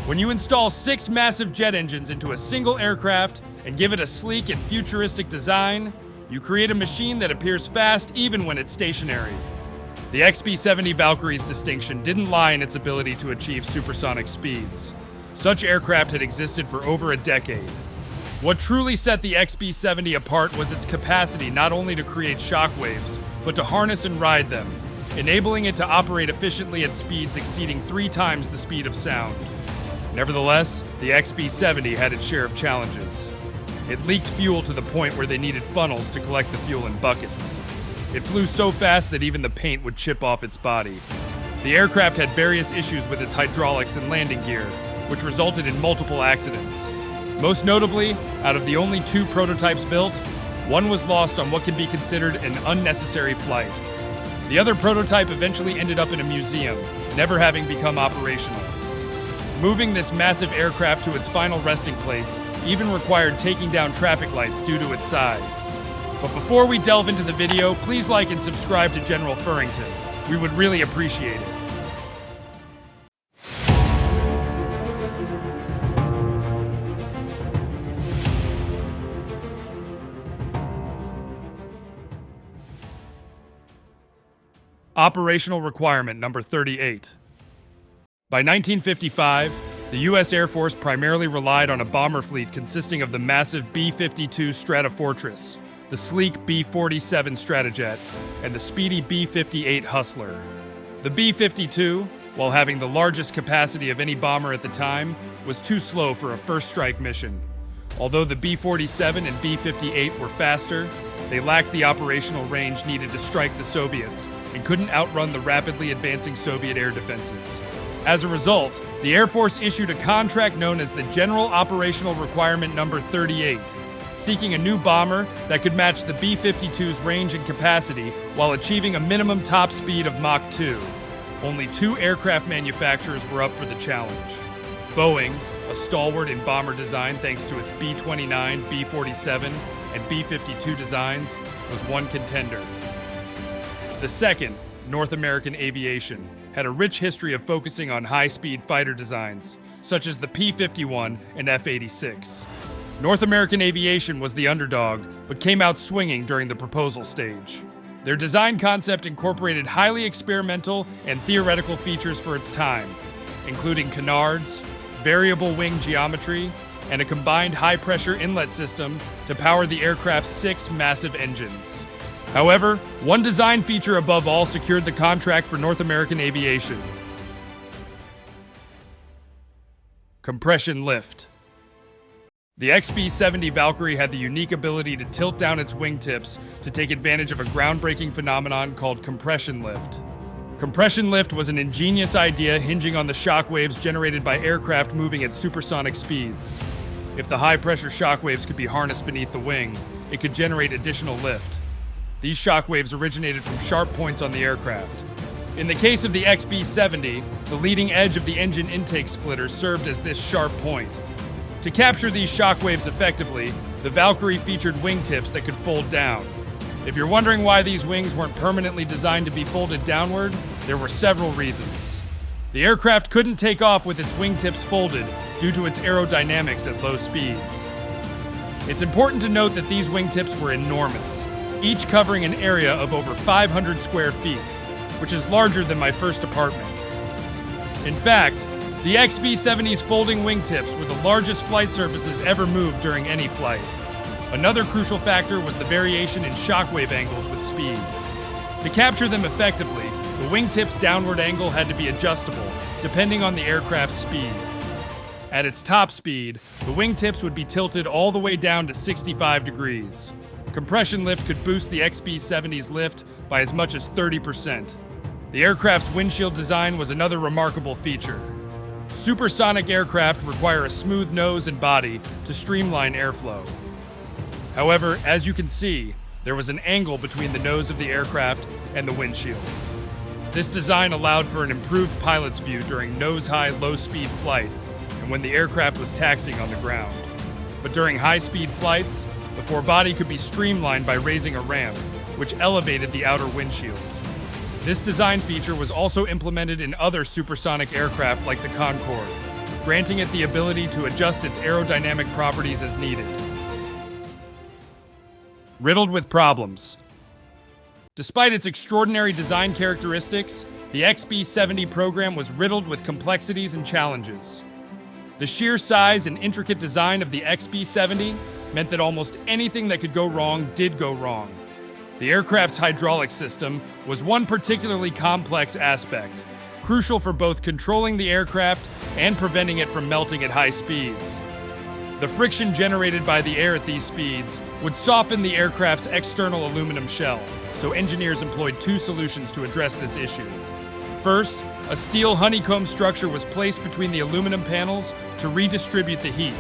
When you install 6 massive jet engines into a single aircraft and give it a sleek and futuristic design, you create a machine that appears fast even when it's stationary. The XB-70 Valkyrie's distinction didn't lie in its ability to achieve supersonic speeds. Such aircraft had existed for over a decade. What truly set the XB-70 apart was its capacity not only to create shockwaves, but to harness and ride them, enabling it to operate efficiently at speeds exceeding 3 times the speed of sound. Nevertheless, the XB-70 had its share of challenges. It leaked fuel to the point where they needed funnels to collect the fuel in buckets. It flew so fast that even the paint would chip off its body. The aircraft had various issues with its hydraulics and landing gear, which resulted in multiple accidents. Most notably, out of the only 2 prototypes built, one was lost on what can be considered an unnecessary flight. The other prototype eventually ended up in a museum, never having become operational. Moving this massive aircraft to its final resting place even required taking down traffic lights due to its size. But before we delve into the video, please like and subscribe to General Furrington. We would really appreciate it. Operational requirement number 38. By 1955, the U.S. Air Force primarily relied on a bomber fleet consisting of the massive B-52 Stratofortress, the sleek B-47 Stratojet, and the speedy B-58 Hustler. The B-52, while having the largest capacity of any bomber at the time, was too slow for a first strike mission. Although the B-47 and B-58 were faster, they lacked the operational range needed to strike the Soviets and couldn't outrun the rapidly advancing Soviet air defenses. As a result, the Air Force issued a contract known as the General Operational Requirement Number 38, seeking a new bomber that could match the B-52's range and capacity while achieving a minimum top speed of Mach 2. Only 2 aircraft manufacturers were up for the challenge. Boeing, a stalwart in bomber design thanks to its B-29, B-47, and B-52 designs, was one contender. The second, North American Aviation, had a rich history of focusing on high-speed fighter designs, such as the P-51 and F-86. North American Aviation was the underdog, but came out swinging during the proposal stage. Their design concept incorporated highly experimental and theoretical features for its time, including canards, variable wing geometry, and a combined high-pressure inlet system to power the aircraft's 6 massive engines. However, one design feature above all secured the contract for North American Aviation: compression lift. The XB-70 Valkyrie had the unique ability to tilt down its wingtips to take advantage of a groundbreaking phenomenon called compression lift. Compression lift was an ingenious idea hinging on the shockwaves generated by aircraft moving at supersonic speeds. If the high-pressure shockwaves could be harnessed beneath the wing, it could generate additional lift. These shockwaves originated from sharp points on the aircraft. In the case of the XB-70, the leading edge of the engine intake splitter served as this sharp point. To capture these shockwaves effectively, the Valkyrie featured wingtips that could fold down. If you're wondering why these wings weren't permanently designed to be folded downward, there were several reasons. The aircraft couldn't take off with its wingtips folded due to its aerodynamics at low speeds. It's important to note that these wingtips were enormous, each covering an area of over 500 square feet, which is larger than my first apartment. In fact, the XB-70's folding wingtips were the largest flight surfaces ever moved during any flight. Another crucial factor was the variation in shockwave angles with speed. To capture them effectively, the wingtip's downward angle had to be adjustable, depending on the aircraft's speed. At its top speed, the wingtips would be tilted all the way down to 65 degrees. Compression lift could boost the XB-70's lift by as much as 30%. The aircraft's windshield design was another remarkable feature. Supersonic aircraft require a smooth nose and body to streamline airflow. However, as you can see, there was an angle between the nose of the aircraft and the windshield. This design allowed for an improved pilot's view during nose-high, low-speed flight and when the aircraft was taxiing on the ground. But during high-speed flights, the forebody could be streamlined by raising a ramp, which elevated the outer windshield. This design feature was also implemented in other supersonic aircraft like the Concorde. granting it the ability to adjust its aerodynamic properties as needed. Riddled with problems. Despite its extraordinary design characteristics, the XB-70 program was riddled with complexities and challenges. The sheer size and intricate design of the XB-70 meant that almost anything that could go wrong did go wrong. The aircraft's hydraulic system was one particularly complex aspect, crucial for both controlling the aircraft and preventing it from melting at high speeds. The friction generated by the air at these speeds would soften the aircraft's external aluminum shell, so engineers employed two solutions to address this issue. First, a steel honeycomb structure was placed between the aluminum panels to redistribute the heat.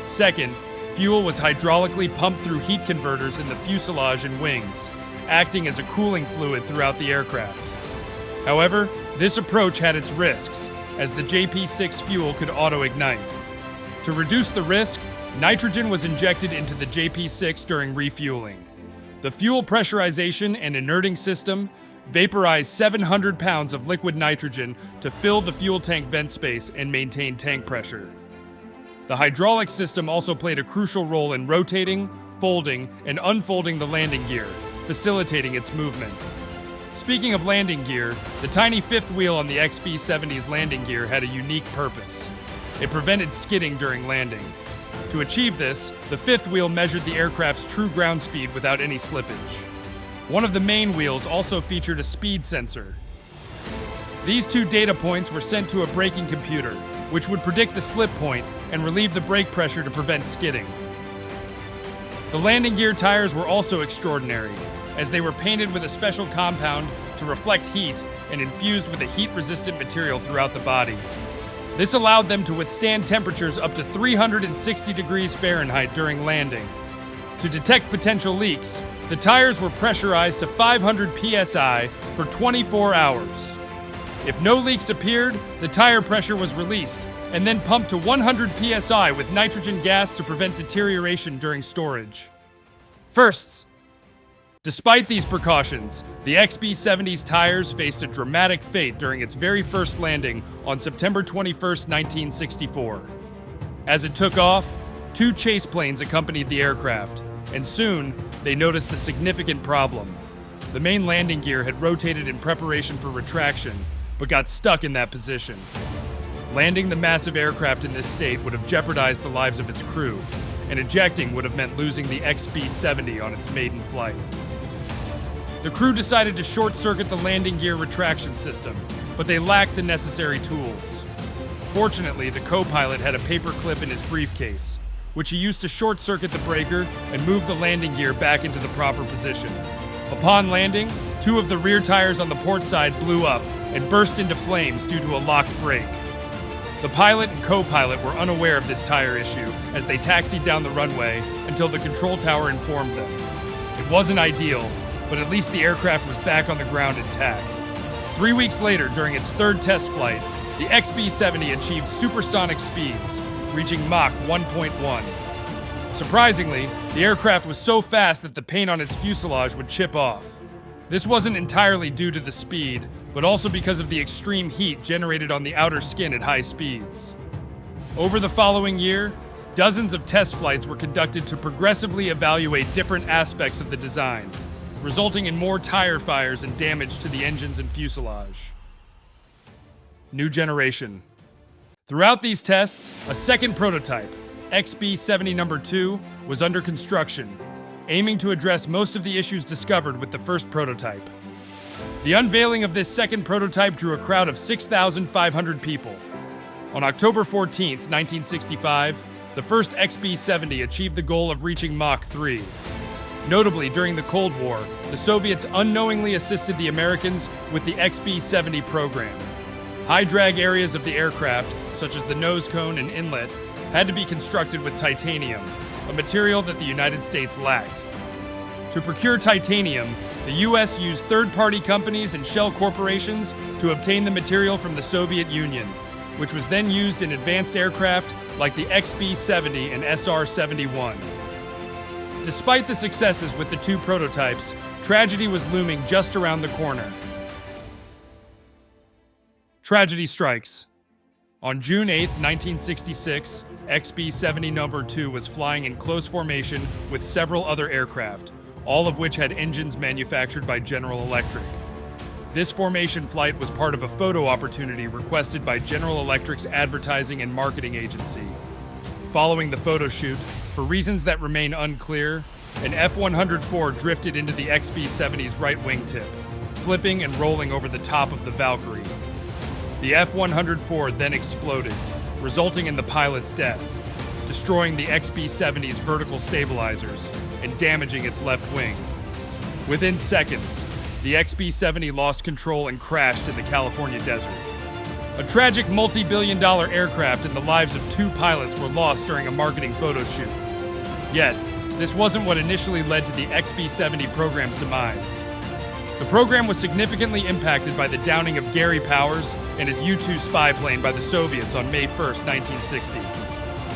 Second, fuel was hydraulically pumped through heat converters in the fuselage and wings, acting as a cooling fluid throughout the aircraft. However, this approach had its risks, as the JP-6 fuel could auto-ignite. To reduce the risk, nitrogen was injected into the JP-6 during refueling. The fuel pressurization and inerting system vaporized 700 pounds of liquid nitrogen to fill the fuel tank vent space and maintain tank pressure. The hydraulic system also played a crucial role in rotating, folding, and unfolding the landing gear, facilitating its movement. Speaking of landing gear, the tiny fifth wheel on the XB-70's landing gear had a unique purpose. It prevented skidding during landing. To achieve this, the fifth wheel measured the aircraft's true ground speed without any slippage. One of the main wheels also featured a speed sensor. These two data points were sent to a braking computer, which would predict the slip point and relieve the brake pressure to prevent skidding. The landing gear tires were also extraordinary, as they were painted with a special compound to reflect heat and infused with a heat-resistant material throughout the body. This allowed them to withstand temperatures up to 360 degrees Fahrenheit during landing. To detect potential leaks, the tires were pressurized to 500 psi for 24 hours. If no leaks appeared, the tire pressure was released and then pumped to 100 psi with nitrogen gas to prevent deterioration during storage. Firsts. Despite these precautions, the XB-70's tires faced a dramatic fate during its very first landing on September 21, 1964. As it took off, two chase planes accompanied the aircraft, and soon they noticed a significant problem. The main landing gear had rotated in preparation for retraction, but got stuck in that position. Landing the massive aircraft in this state would have jeopardized the lives of its crew, and ejecting would have meant losing the XB-70 on its maiden flight. The crew decided to short-circuit the landing gear retraction system, but they lacked the necessary tools. Fortunately, the co-pilot had a paper clip in his briefcase, which he used to short-circuit the breaker and move the landing gear back into the proper position. Upon landing, two of the rear tires on the port side blew up and burst into flames due to a locked brake. The pilot and co-pilot were unaware of this tire issue as they taxied down the runway until the control tower informed them. It wasn't ideal, but at least the aircraft was back on the ground intact. 3 weeks later, during its third test flight, the XB-70 achieved supersonic speeds, reaching Mach 1.1. Surprisingly, the aircraft was so fast that the paint on its fuselage would chip off. This wasn't entirely due to the speed, but also because of the extreme heat generated on the outer skin at high speeds. Over the following year, dozens of test flights were conducted to progressively evaluate different aspects of the design, resulting in more tire fires and damage to the engines and fuselage. New generation. Throughout these tests, a second prototype, XB-70 No. 2, was under construction, aiming to address most of the issues discovered with the first prototype. The unveiling of this second prototype drew a crowd of 6,500 people. On October 14, 1965, the first XB-70 achieved the goal of reaching Mach 3. Notably, during the Cold War, the Soviets unknowingly assisted the Americans with the XB-70 program. High-drag areas of the aircraft, such as the nose cone and inlet, had to be constructed with titanium, a material that the United States lacked. To procure titanium, the U.S. used third-party companies and shell corporations to obtain the material from the Soviet Union, which was then used in advanced aircraft like the XB-70 and SR-71. Despite the successes with the two prototypes, tragedy was looming just around the corner. Tragedy strikes. On June 8, 1966, XB-70 No. 2 was flying in close formation with several other aircraft, all of which had engines manufactured by General Electric. This formation flight was part of a photo opportunity requested by General Electric's advertising and marketing agency. Following the photo shoot, for reasons that remain unclear, an F-104 drifted into the XB-70's right wingtip, flipping and rolling over the top of the Valkyrie. The F-104 then exploded, resulting in the pilot's death, destroying the XB-70's vertical stabilizers and damaging its left wing. Within seconds, the XB-70 lost control and crashed in the California desert. A tragic multi-billion-dollar aircraft and the lives of 2 pilots were lost during a marketing photo shoot. Yet, this wasn't what initially led to the XB-70 program's demise. The program was significantly impacted by the downing of Gary Powers and his U-2 spy plane by the Soviets on May 1, 1960.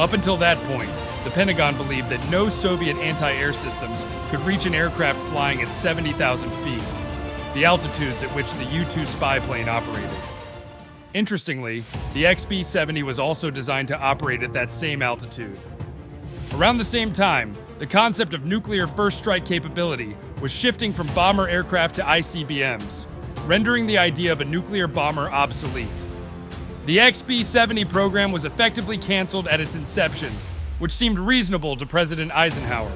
Up until that point, the Pentagon believed that no Soviet anti-air systems could reach an aircraft flying at 70,000 feet, the altitudes at which the U-2 spy plane operated. Interestingly, the XB-70 was also designed to operate at that same altitude. Around the same time, the concept of nuclear first strike capability was shifting from bomber aircraft to ICBMs, rendering the idea of a nuclear bomber obsolete. The XB-70 program was effectively canceled at its inception, which seemed reasonable to President Eisenhower.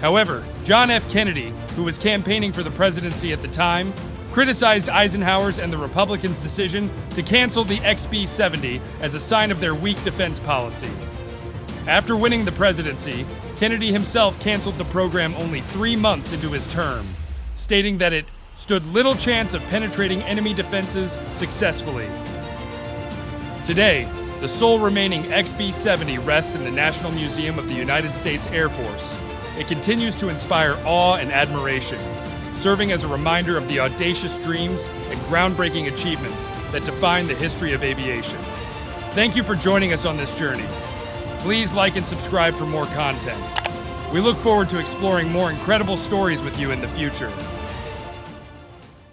However, John F. Kennedy, who was campaigning for the presidency at the time, criticized Eisenhower's and the Republicans' decision to cancel the XB-70 as a sign of their weak defense policy. After winning the presidency, Kennedy himself canceled the program only 3 months into his term, stating that it stood little chance of penetrating enemy defenses successfully. Today, the sole remaining XB-70 rests in the National Museum of the United States Air Force. It continues to inspire awe and admiration, serving as a reminder of the audacious dreams and groundbreaking achievements that define the history of aviation. Thank you for joining us on this journey. Please like and subscribe for more content. We look forward to exploring more incredible stories with you in the future.